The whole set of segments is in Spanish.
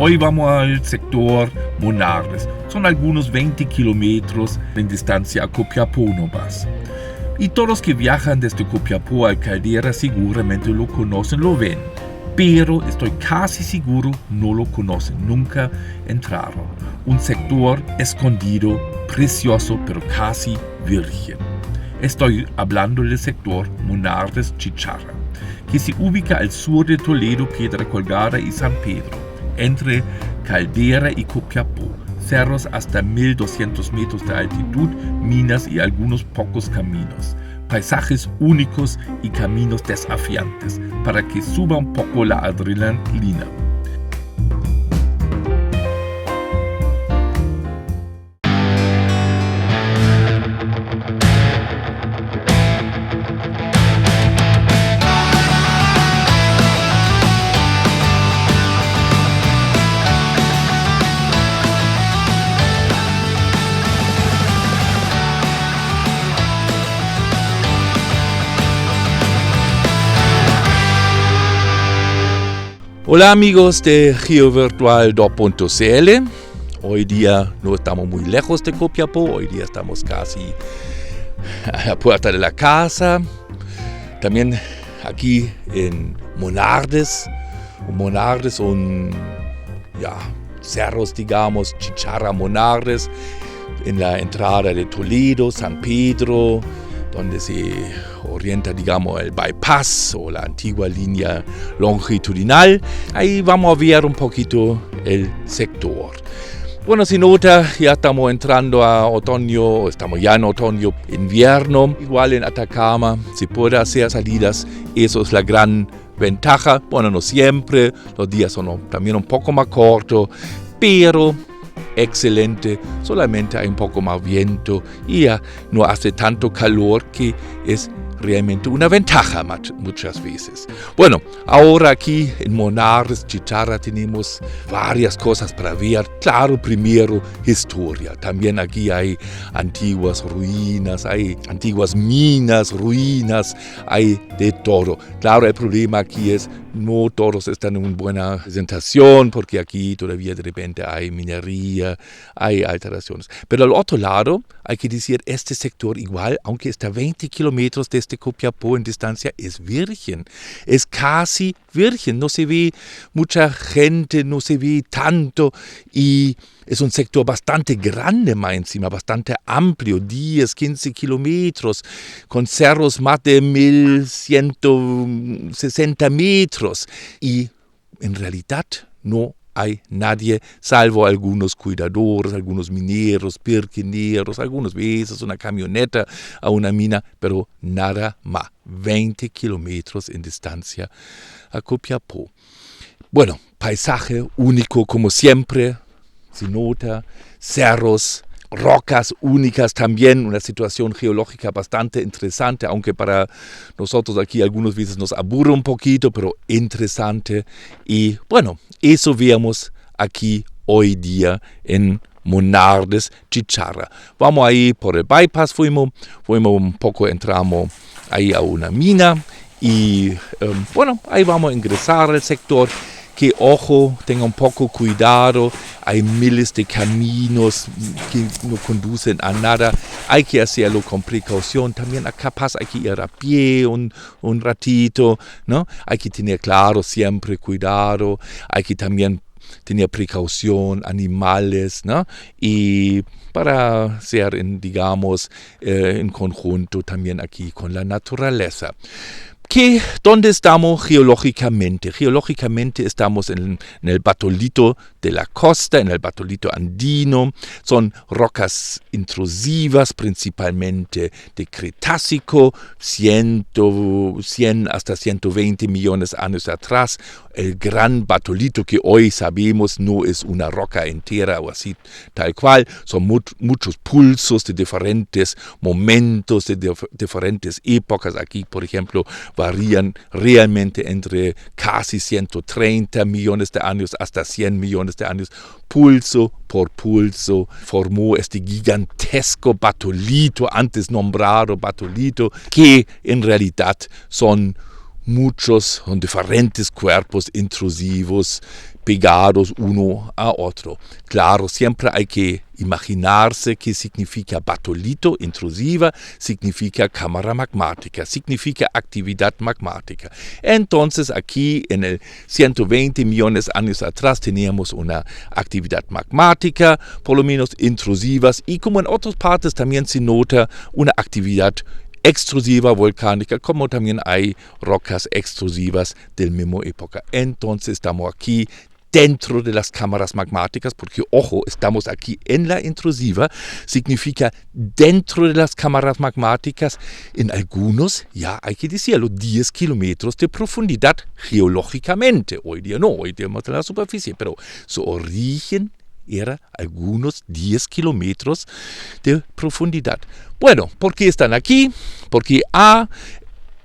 Hoy vamos al sector Monardes. Son algunos 20 kilómetros en distancia a Copiapó nomás. Y todos los que viajan desde Copiapó a Caldera seguramente lo conocen, lo ven. Pero estoy casi seguro no lo conocen, nunca entraron. Un sector escondido, precioso, pero casi virgen. Estoy hablando del sector Monardes Chicharra, que se ubica al sur de Toledo, Piedra Colgada y San Pedro, entre Caldera y Copiapó, cerros hasta 1200 metros de altitud, minas y algunos pocos caminos, paisajes únicos y caminos desafiantes para que suba un poco la adrenalina. Hola amigos de GeoVirtual 2.cl. Hoy día no estamos muy lejos de Copiapó, hoy día estamos casi a la puerta de la casa. También aquí en Monardes. Monardes son cerros, digamos, Chicharra, Monardes, en la entrada de Toledo, San Pedro, donde se orienta, digamos, el bypass o la antigua línea longitudinal. Ahí vamos a ver un poquito el sector. Bueno, se nota, ya estamos entrando a otoño, estamos ya en otoño, invierno. Igual en Atacama se puede hacer salidas, eso es la gran ventaja. Bueno, no siempre, los días son también un poco más cortos, pero excelente, solamente hay un poco más viento y ya no hace tanto calor, que es realmente una ventaja muchas veces. Bueno, ahora aquí en Monardes Chicharra tenemos varias cosas para ver. Claro, primero historia. También aquí hay antiguas ruinas, hay antiguas minas, ruinas, hay de todo. Claro, el problema aquí es no todos están en buena presentación, porque aquí todavía de repente hay minería, hay alteraciones. Pero al otro lado, hay que decir, este sector igual, aunque está 20 kilómetros desde Copiapó en distancia, es virgen. Es casi virgen, no se ve mucha gente, no se ve tanto, y es un sector bastante grande más encima, bastante amplio, 10, 15 kilómetros, con cerros más de 1160 metros. Y en realidad no hay nadie, salvo algunos cuidadores, algunos mineros, pirquineros, algunas veces una camioneta a una mina, pero nada más. 20 kilómetros en distancia a Copiapó. Bueno, paisaje único como siempre, se nota, cerros, rocas únicas también, una situación geológica bastante interesante, aunque para nosotros aquí algunas veces nos aburre un poquito, pero interesante. Y bueno, eso vemos aquí hoy día en Monardes Chicharra. Vamos ahí por el bypass, fuimos un poco, entramos ahí a una mina y bueno, ahí vamos a ingresar al sector. Que ojo, tenga un poco cuidado, hay miles de caminos que no conducen a nada, hay que hacerlo con precaución, también capaz hay que ir a pie un ratito, ¿no? Hay que tener claro siempre cuidado, hay que también tener precaución, animales, ¿no? Y para ser, digamos, en conjunto también aquí con la naturaleza. ¿Dónde estamos geológicamente? Geológicamente estamos en el batolito de la costa, en el batolito andino. Son rocas intrusivas, principalmente de Cretácico, 100 hasta 120 millones de años atrás. El gran batolito que hoy sabemos no es una roca entera o así tal cual. Son muchos pulsos de diferentes momentos, de diferentes épocas. Aquí, por ejemplo, varían realmente entre casi 130 millones de años hasta 100 millones de años. Pulso por pulso formó este gigantesco batolito, antes nombrado batolito, que en realidad son diferentes cuerpos intrusivos, pegados uno a otro. Claro, siempre hay que imaginarse qué significa batolito intrusiva, significa cámara magmática, significa actividad magmática. Entonces aquí en el 120 millones de años atrás teníamos una actividad magmática, por lo menos intrusivas, y como en otras partes también se nota una actividad extrusiva volcánica, como también hay rocas extrusivas del mismo época. Entonces estamos aquí dentro de las cámaras magmáticas, porque, ojo, estamos aquí en la intrusiva, significa dentro de las cámaras magmáticas, en algunos, ya hay que decirlo, 10 kilómetros de profundidad geológicamente. Hoy día no, hoy día estamos en la superficie, pero su origen era algunos 10 kilómetros de profundidad. Bueno, ¿por qué están aquí? Porque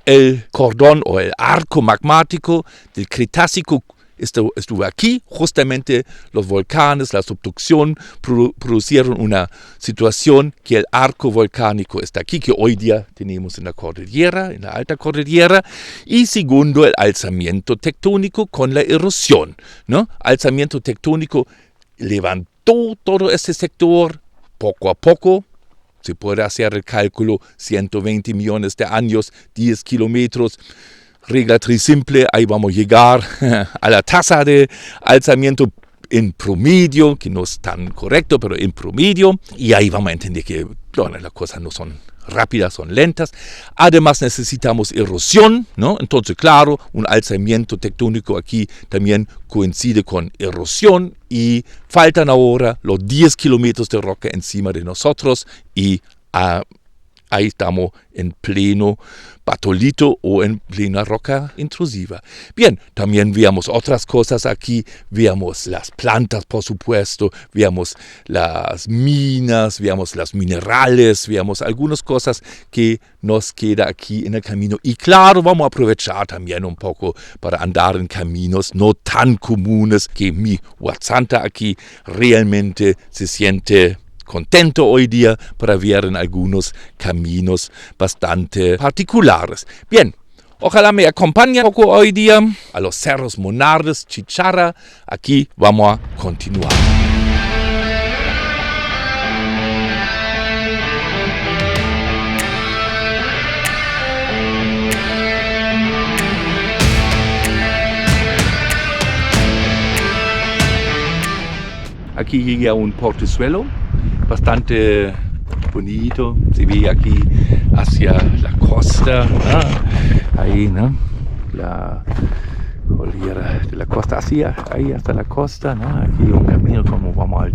el cordón o el arco magmático del Cretácico estuvo aquí, justamente los volcanes, la subducción produjeron una situación que el arco volcánico está aquí, que hoy día tenemos en la cordillera, en la alta cordillera, y segundo, el alzamiento tectónico con la erosión, ¿no? Alzamiento tectónico levantó todo este sector poco a poco. Se puede hacer el cálculo, 120 millones de años, 10 kilómetros, regla très simple, ahí vamos a llegar a la tasa de alzamiento en promedio, que no es tan correcto, pero en promedio, y ahí vamos a entender que las cosas no son rápidas, son lentas. Además necesitamos erosión, ¿no? Entonces, claro, un alzamiento tectónico aquí también coincide con erosión y faltan ahora los 10 kilómetros de roca encima de nosotros y ahí estamos en pleno batolito o en plena roca intrusiva. Bien, también veamos otras cosas aquí, veamos las plantas, por supuesto, veamos las minas, veamos los minerales, veamos algunas cosas que nos queda aquí en el camino. Y claro, vamos a aprovechar también un poco para andar en caminos no tan comunes, que mi Huatzanta aquí realmente se siente contento hoy día para ver en algunos caminos bastante particulares. Bien, ojalá me acompañen un poco hoy día a los cerros Monardes, Chicharra. Aquí vamos a continuar. Aquí llegué a un portezuelo bastante bonito, se ve aquí hacia la costa, ¿no? Ahí, ¿no? La cordillera de la costa, ahí hasta la costa, ¿no? Aquí un camino como vamos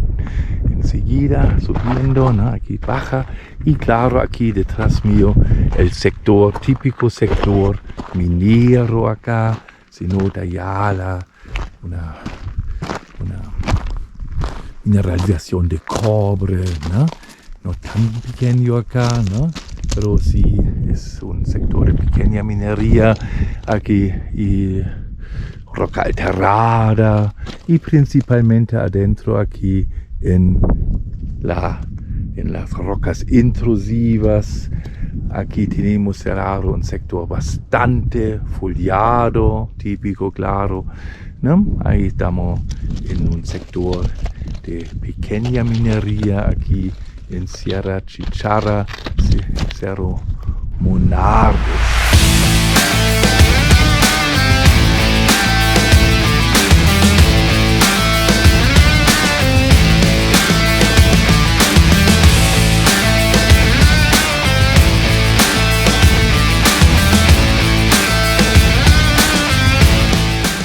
enseguida subiendo, ¿no? Aquí baja, y claro, aquí detrás mío el sector, típico sector minero acá, se nota ya una mineralización de cobre, ¿no? No tan pequeño acá, ¿no? Pero sí es un sector de pequeña minería aquí y roca alterada y principalmente adentro aquí en las rocas intrusivas. Aquí tenemos cerrado un sector bastante foliado, típico, claro, ¿no? Ahí estamos en un sector de pequeña minería aquí en Sierra Chicharra, Cerro Monardes.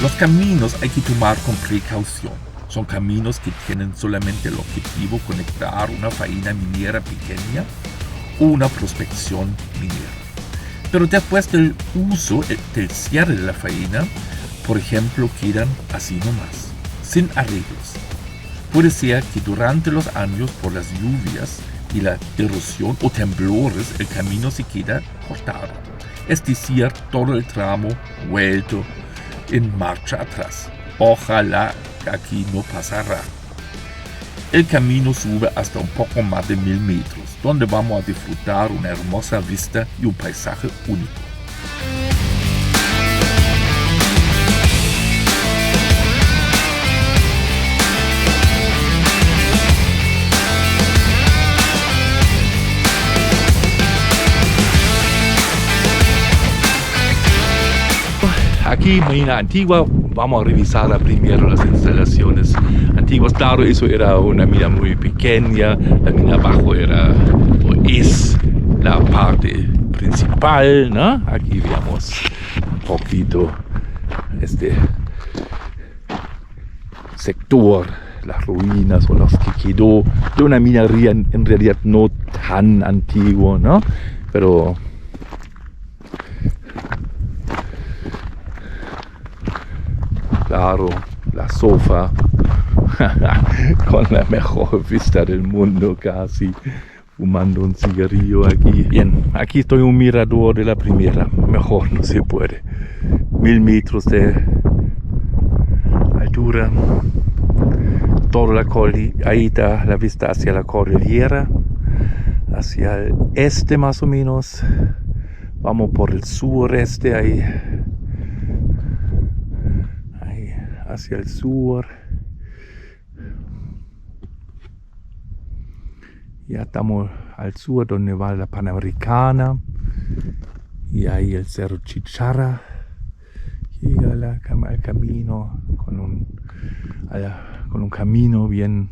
Los caminos hay que tomar con precaución. Son caminos que tienen solamente el objetivo de conectar una faena minera pequeña o una prospección minera. Pero después del uso, del cierre de la faena, por ejemplo, quedan así nomás, sin arreglos. Puede ser que durante los años, por las lluvias y la erosión o temblores, el camino se queda cortado. Es decir, todo el tramo vuelto en marcha atrás. Ojalá que aquí no pasará. El camino sube hasta un poco más de 1000 metros, donde vamos a disfrutar una hermosa vista y un paisaje único. aquí, mina antigua, vamos a revisar primero las instalaciones antiguas. Claro, eso era una mina muy pequeña, la mina abajo era, o es, la parte principal, ¿no? Aquí vemos un poquito este sector, las ruinas o los que quedó de una minería en realidad no tan antigua, ¿no? Pero claro, la sofá con la mejor vista del mundo casi, fumando un cigarrillo aquí. Bien, aquí estoy en un mirador de la primera, mejor no se puede. 1000 metros de altura, toda la cordillera, ahí está la vista hacia la cordillera, hacia el este más o menos, vamos por el sureste ahí hacia el sur. Ya estamos al sur donde va la Panamericana y ahí el Cerro Chicharra. Llega al camino con un camino bien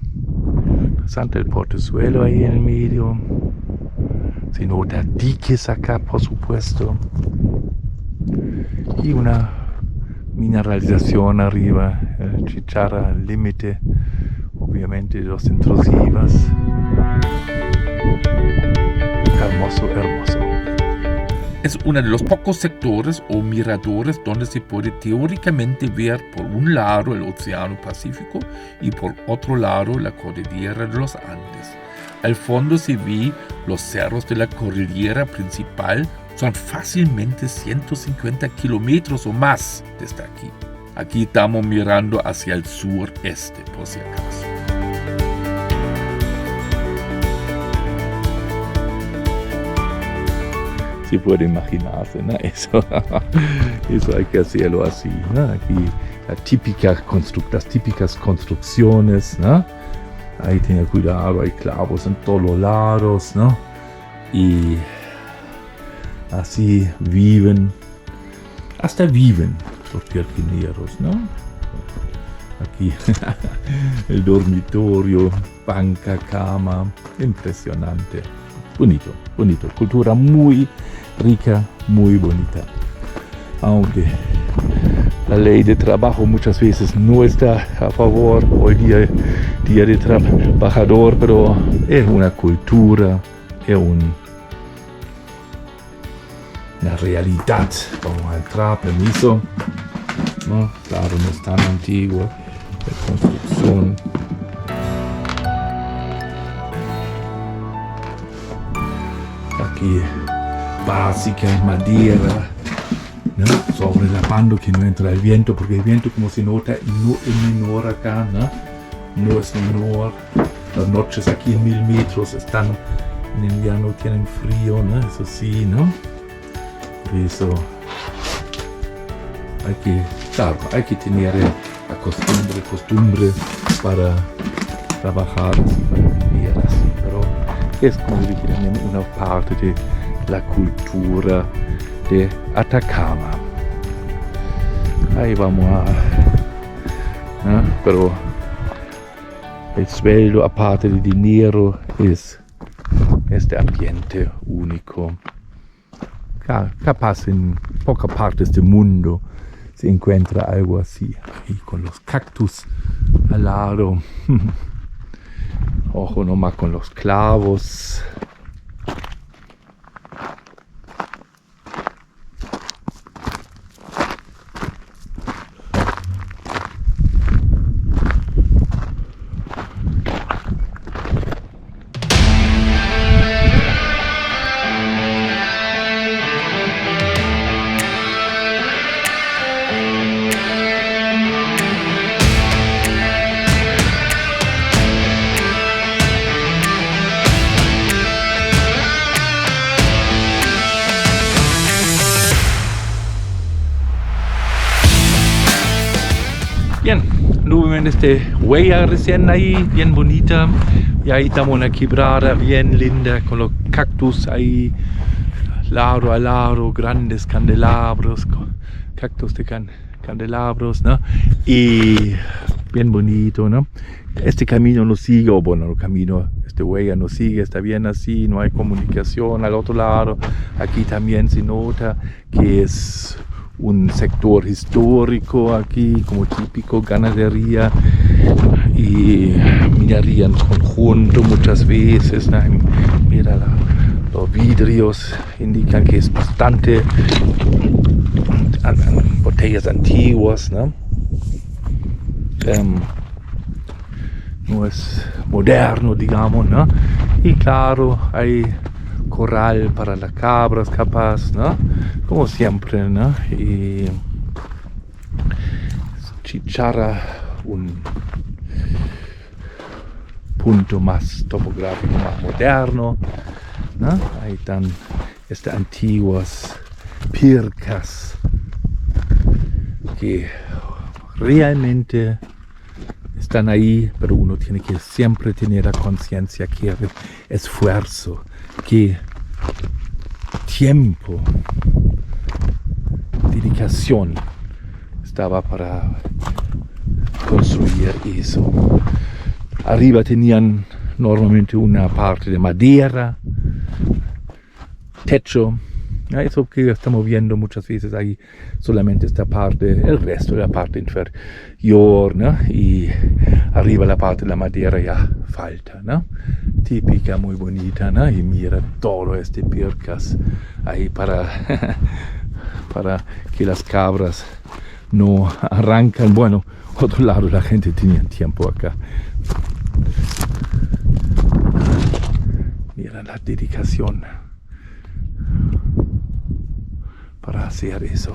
interesante, el portezuelo ahí en el medio. Se nota diques acá, por supuesto, y una mineralización arriba, el Chicharra al límite, obviamente, de los intrusivas. Hermoso, hermoso. Es uno de los pocos sectores o miradores donde se puede teóricamente ver por un lado el Océano Pacífico y por otro lado la cordillera de los Andes. Al fondo se ve los cerros de la cordillera principal, son fácilmente 150 kilómetros o más desde aquí. Aquí estamos mirando hacia el sureste, por si acaso. Si puede imaginarse, ¿no? Eso hay que hacerlo así, ¿no? Aquí las típicas construcciones, ¿no? Ahí tenga cuidado, hay clavos en todos los lados, ¿no? Y así hasta viven los pirquineros, ¿no? Aquí el dormitorio, banca, cama, impresionante. Bonito, cultura muy rica, muy bonita. Aunque la ley de trabajo muchas veces no está a favor, hoy día de trabajador, pero es una cultura, es una realidad. Vamos a entrar, permiso. No, claro, no es tan antigua la construcción. Aquí básica, madera, ¿no? Sobrelapando que no entra el viento, porque el viento, como se nota, no es menor acá, ¿no? No es menor. Las noches aquí en 1000 metros están, en invierno tienen frío, ¿no? Eso sí, ¿no? Por eso hay que tener la costumbre para trabajar, para vivir así, pero es, como dije, una parte de la cultura de Atacama. Ahí vamos pero el sueldo, aparte de dinero, es este ambiente único. Capaz en pocas partes del mundo se encuentra algo así, ahí con los cactus al lado. Ojo nomás con los clavos. Bien, nuevamente huella recién ahí, bien bonita. Y ahí estamos en una quebrada bien linda con los cactus ahí, lado a lado, grandes candelabros cactus de candelabros, ¿no? Y bien bonito, ¿no? Este camino nos sigue, o bueno, el camino, este huella nos sigue, está bien así, no hay comunicación al otro lado. Aquí también se nota que es un sector histórico aquí, como típico ganadería y minería en conjunto muchas veces, ¿no? Mira, los vidrios indican que es bastante botellas antiguas, ¿no? No es moderno, digamos, ¿no? Y claro, hay corral para las cabras, capaz, ¿no? Como siempre, ¿no? Y Chicharra, un punto más topográfico, más moderno, ¿no? Ahí están estas antiguas pircas que realmente están ahí, pero uno tiene que siempre tener la conciencia que el esfuerzo, que tiempo, dedicación estaba para construir eso. Arriba tenían normalmente una parte de madera, techo. Eso que estamos viendo muchas veces ahí, solamente esta parte, el resto de la parte inferior, ¿no? Y arriba la parte de la madera ya falta, ¿no? Típica, muy bonita, ¿no? Y mira todo este pircas ahí para que las cabras no arrancan. Bueno, otro lado la gente tenía tiempo acá. Mira la dedicación para hacer eso.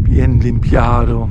Bien limpiado.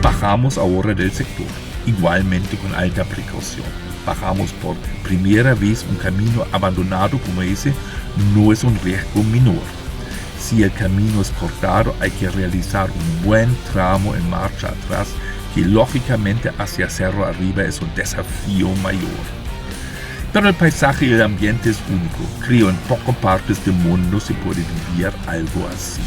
Bajamos ahora del sector, igualmente con alta precaución. Bajamos por primera vez un camino abandonado como ese, no es un riesgo menor. Si el camino es cortado, hay que realizar un buen tramo en marcha atrás, que lógicamente hacia Cerro Arriba es un desafío mayor. Pero el paisaje y el ambiente es único. Creo en pocas partes del mundo se puede vivir algo así.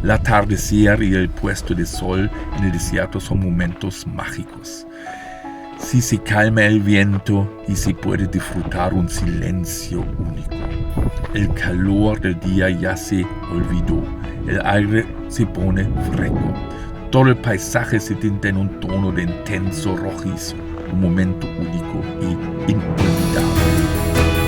El atardecer y el puesto de sol en el desierto son momentos mágicos. Si se calma el viento y se puede disfrutar un silencio único. El calor del día ya se olvidó, el aire se pone fresco. Todo el paisaje se tinta en un tono de intenso rojizo, un momento único y inolvidable.